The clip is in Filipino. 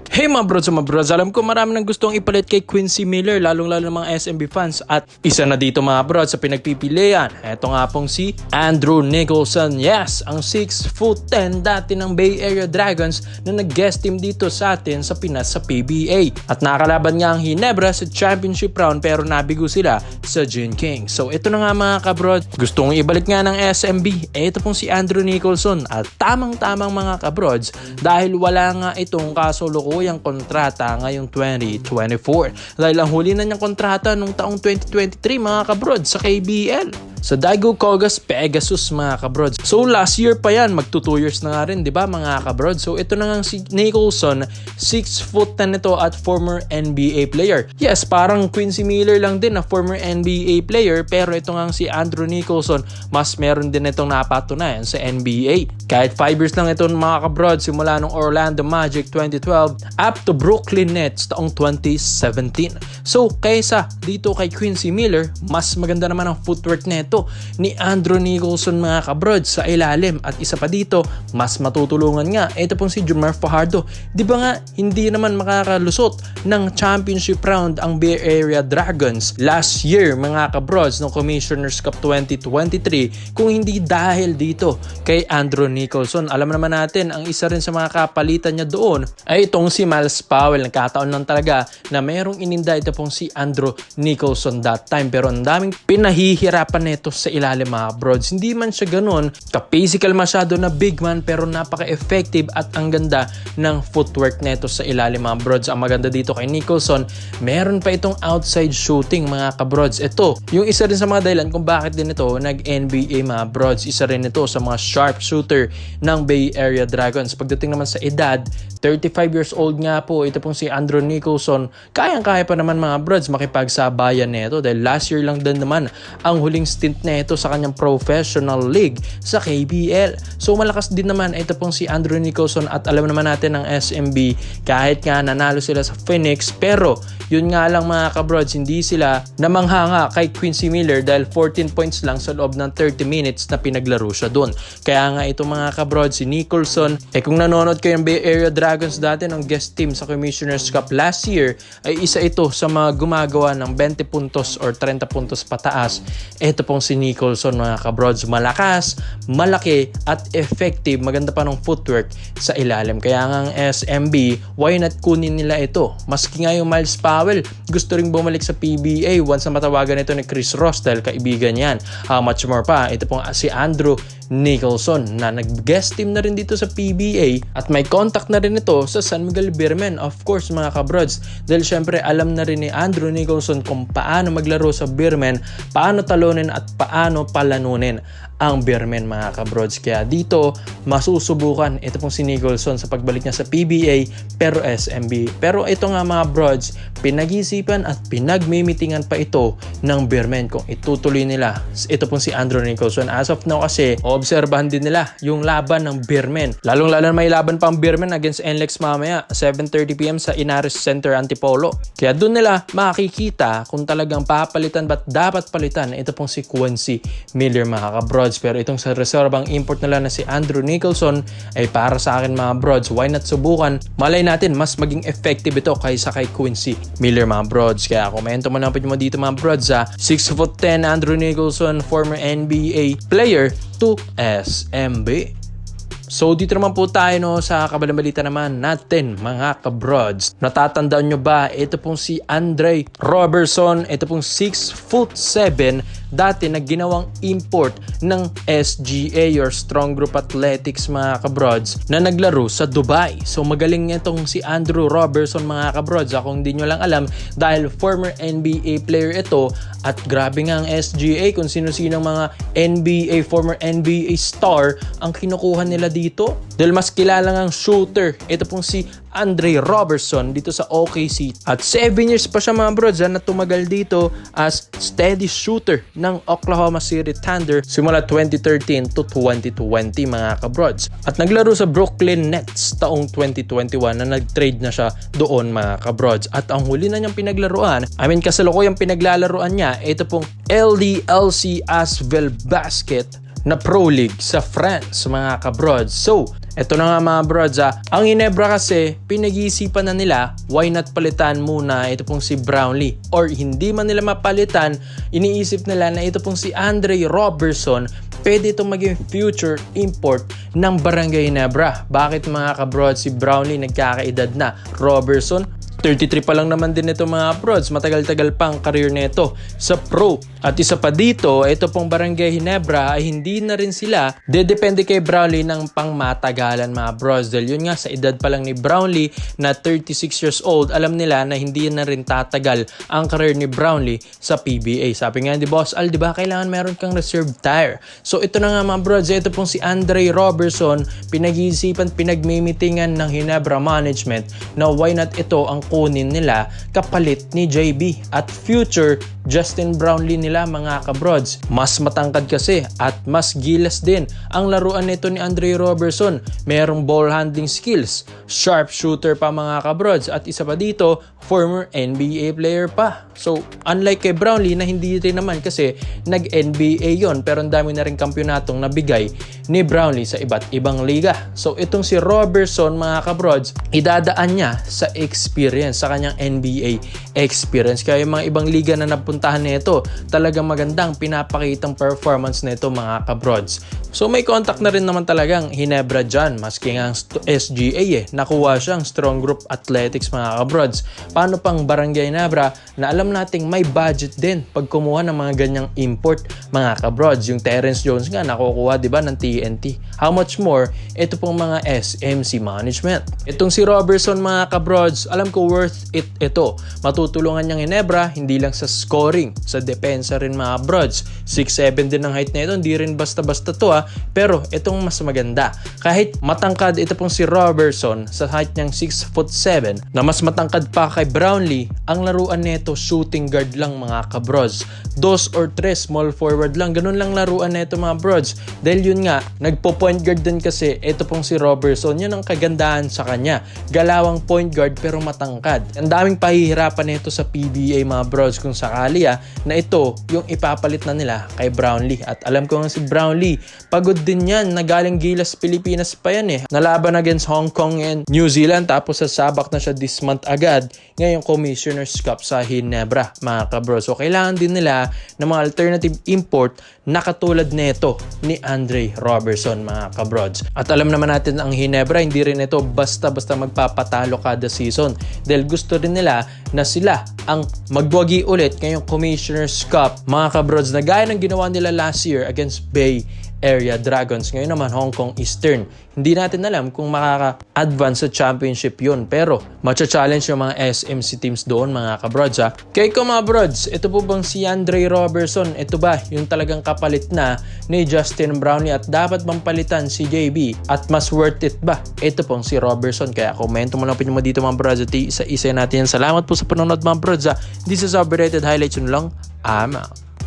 Hey mga brods, alam ko marami nang gustong ipalit kay Quincy Miller, lalong-lalo ng mga SMB fans. At isa na dito mga brods sa pinagpipilian. Ito nga pong si Andrew Nicholson. Yes, ang 6'10" dati ng Bay Area Dragons na nag-guest team dito sa atin sa Pinas sa PBA. At nakalaban nga ang Ginebra sa championship round pero nabigo sila sa Gin King. So ito na nga mga kabrods, gustong ibalik nga ng SMB. Ito pong si Andrew Nicholson at tamang-tamang mga kabrods dahil wala nga itong kasulukuyang kontrata ngayong 2024 dahil ang huli na niyang kontrata nung taong 2023 mga kabrods sa KBL sa Daegu Kogas Pegasus mga kabrods. So last year pa yan, magto 2 years na nga rin, di ba mga kabrods? So ito na nga si Nicholson, 6'10" ito at former NBA player. Yes, parang Quincy Miller lang din na former NBA player, pero ito nga si Andrew Nicholson, mas meron din itong napatunayan sa NBA. Kahit 5 years lang ito mga kabrods, simula nung Orlando Magic 2012 up to Brooklyn Nets taong 2017. So kaysa dito kay Quincy Miller, mas maganda naman ang footwork nito ni Andrew Nicholson mga kabrods sa ilalim. At isa pa dito, mas matutulungan nga ito pong si Jomar Fajardo. Di ba nga hindi naman makakalusot ng championship round ang Bay Area Dragons last year mga kabrods ng Commissioner's Cup 2023 kung hindi dahil dito kay Andrew Nicholson. Alam naman natin ang isa rin sa mga kapalitan niya doon ay itong si Miles Powell. Nagkataon lang talaga na mayroong ininda ito pong si Andrew Nicholson that time, pero ang daming pinahihirapan nito sa ilalim mga brods. Hindi man siya ganun ka-physical masyado na big man, pero napaka-effective at ang ganda ng footwork nito sa ilalim mga brods. Ang maganda dito kay Nicholson, meron pa itong outside shooting mga kabrods. Ito, yung isa rin sa mga dahilan kung bakit din ito nag-NBA mga brods. Isa rin ito sa mga sharp shooter ng Bay Area Dragons. Pagdating naman sa edad, 35 years old nga po ito pong si Andrew Nicholson. Kayang-kaya pa naman mga brods makipagsabayan nito dahil last year lang din naman ang huling stint na ito sa kanyang professional league sa KBL. So malakas din naman ito pong si Andrew Nicholson at alam naman natin ng SMB kahit nga nanalo sila sa Phoenix, pero yun nga lang mga kabrods, hindi sila namanghanga kay Quincy Miller dahil 14 points lang sa loob ng 30 minutes na pinaglaro siya doon. Kaya nga ito mga kabrods, si Nicholson, kung nanonood kayo ng Bay Area Dragons dati ng guest team sa Commissioner's Cup last year, ay isa ito sa mga gumagawa ng 20 puntos or 30 puntos pataas. Ito pong si Nicholson mga kabrods, malakas, malaki at effective, maganda pa ng footwork sa ilalim. Kaya nga ang SMB, why not kunin nila ito? Maski nga yung Miles Powell gusto ring bumalik sa PBA once na matawagan ito ni Chris Ross dahil kaibigan yan. How much more pa, ito pong si Andrew Nicholson na nag-guest team na rin dito sa PBA at may contact na rin ito sa San Miguel Beermen, of course mga kabrods, dahil syempre alam na rin ni Andrew Nicholson kung paano maglaro sa Beermen, paano talunin at paano palanunin ang Beermen mga kabrods. Kaya dito masusubukan ito pong si Nicholson sa pagbalik niya sa PBA pero SMB. Pero ito nga mga brods, pinag-isipan at pinagmimitingan pa ito ng Beermen kung itutuloy nila ito pong si Andrew Nicholson. As of now kasi obserbahan din nila yung laban ng Beermen, lalong-lalo na may laban pa ang Beermen against NLEX mamaya 7:30 PM sa Inaris Center Antipolo. Kaya doon nila makikita kung talagang papalitan ba't dapat palitan ito pong si Quincy Miller mga kabrods. Pero itong sa reservang import nila na si Andrew Nicholson ay para sa akin mga brods, why not subukan? Malay natin mas maging effective ito kaysa kay Quincy Miller mga brods. Kaya komento mo lang mo dito mga brods ha. 6'10" Andrew Nicholson, former NBA player to SMB. So dito naman po tayo sa kabilang balita naman natin mga kabrods. Natatandaan nyo ba ito pong si Andre Robertson, ito pong 6'7" dati na ginawang import ng SGA or Strong Group Athletics mga kabrods na naglaro sa Dubai. So magaling itong si Andrew Robertson mga kabrods. Kung hindi nyo lang alam dahil former NBA player ito at grabe nga ang SGA kung sino-sino mga NBA, former NBA star ang kinukuha nila dito. Dahil mas kilala ngang shooter ito pong si Andre Robertson dito sa OKC at 7 years pa siya mga brods na tumagal dito as steady shooter ng Oklahoma City Thunder simula 2013 to 2020 mga kabrods. At naglaro sa Brooklyn Nets taong 2021 na nag-trade na siya doon mga kabrods. At ang huli na niyang pinaglaruan, kasalukuyang pinaglalaruan niya, ito pong LDLC Asvel Basket na Pro League sa France mga kabrods. So Ito na nga mga brods ang Ginebra kasi pinag-iisipan na nila why not palitan muna ito pong si Brownlee, or hindi man nila mapalitan, iniisip nila na ito pong si Andre Robertson pwede itong maging future import ng Barangay Ginebra. Bakit mga kabrods si Brownlee nagkakaedad na? Robertson 33 pa lang naman din ito mga brods, matagal-tagal pang career nito sa pro. At isa pa dito, ito pong Barangay Ginebra ay hindi na rin sila dedepende kay Brownlee ng pangmatagalan mga brods. Dahil yun nga, sa edad pa lang ni Brownlee na 36 years old, alam nila na hindi na rin tatagal ang career ni Brownlee sa PBA. Sabi nga ni Boss Al, diba, kailangan meron kang reserve tire. So ito na nga mga brods, ito pong si Andre Robertson, pinag-iisipan, pinagmimitingan ng Ginebra management na why not ito ang kunin nila kapalit ni JB at future Justin Brownlee nila mga kabrods. Mas matangkad kasi at mas gilas din ang laruan nito ni Andre Robertson. Merong ball handling skills, sharp shooter pa mga kabrods, at isa pa dito, former NBA player pa. So unlike kay Brownlee na hindi rin naman kasi nag-NBA yon, pero ang dami na rin kampyonatong nabigay ni Brownlee sa iba't ibang liga. So itong si Robertson mga kabrods, idadaan niya sa experience, sa kanyang NBA experience. Kaya yung mga ibang liga na napuntahan nito, talagang magandang pinapakitang performance nito mga kabrods. So may contact na rin naman talagang Ginebra dyan, maski nga ang SGA nakuha siyang strong group athletics mga kabrods. Paano pang Barangay Ginebra na alam nating may budget din pag kumuha ng mga ganyang import mga kabrods. Yung Terrence Jones nga nakukuha diba ng TNT. How much more ito pong mga SMC management. Itong si Robertson mga kabrods, alam ko worth it ito. Matutulungan niyang Ginebra hindi lang sa scoring, sa depensa rin mga brods. 6'7" din ang height na ito, hindi rin basta-basta to pero itong mas maganda. Kahit matangkad ito pong si Robertson sa height niyang 6'7", na mas matangkad pa kay Brownlee, ang laruan nito shooting guard lang mga kabrods. 2 or 3 small forward lang, ganun lang laruan nito mga brods. Dahil yun nga, nagpo-point guard din kasi ito pong si Robertson, yun ang kagandahan sa kanya. Galawang point guard pero matangkad. Ang daming pahihirapan nito sa PBA mga brods kung sakali na ito yung ipapalit na nila kay Brownlee. At alam ko nga si Brownlee, pagod din yan, nagaling Gilas Pilipinas pa yan nalaban against Hong Kong and New Zealand, tapos sasabak na siya this month agad ngayong Commissioner's Cup sa Ginebra mga kabro. So kailangan din nila ng mga alternative import na katulad nito ni Andre Robertson mga kabrods. At alam naman natin ang Ginebra, hindi rin ito basta-basta magpapatalo kada season, dahil gusto rin nila na sila ang magwagi ulit ngayong Commissioner's Cup mga kabrods, na gaya ng ginawa nila last year against Bay Area Dragons. Ngayon naman Hong Kong Eastern. Hindi natin alam kung makaka-advance sa championship yun, pero matcha-challenge yung mga SMC teams doon mga kabrods Kaya ko mga brods, ito po bang si Andre Robertson, ito ba yung talagang kapalit na ni Justin Brownlee, at dapat bang palitan si JB, at mas worth it ba ito pong si Robertson? Kaya komento mo lang po mo dito mga brods at isa-isa natin yan. Salamat po sa panonood mga brods This is Overrated Highlights yun lang. I'm out.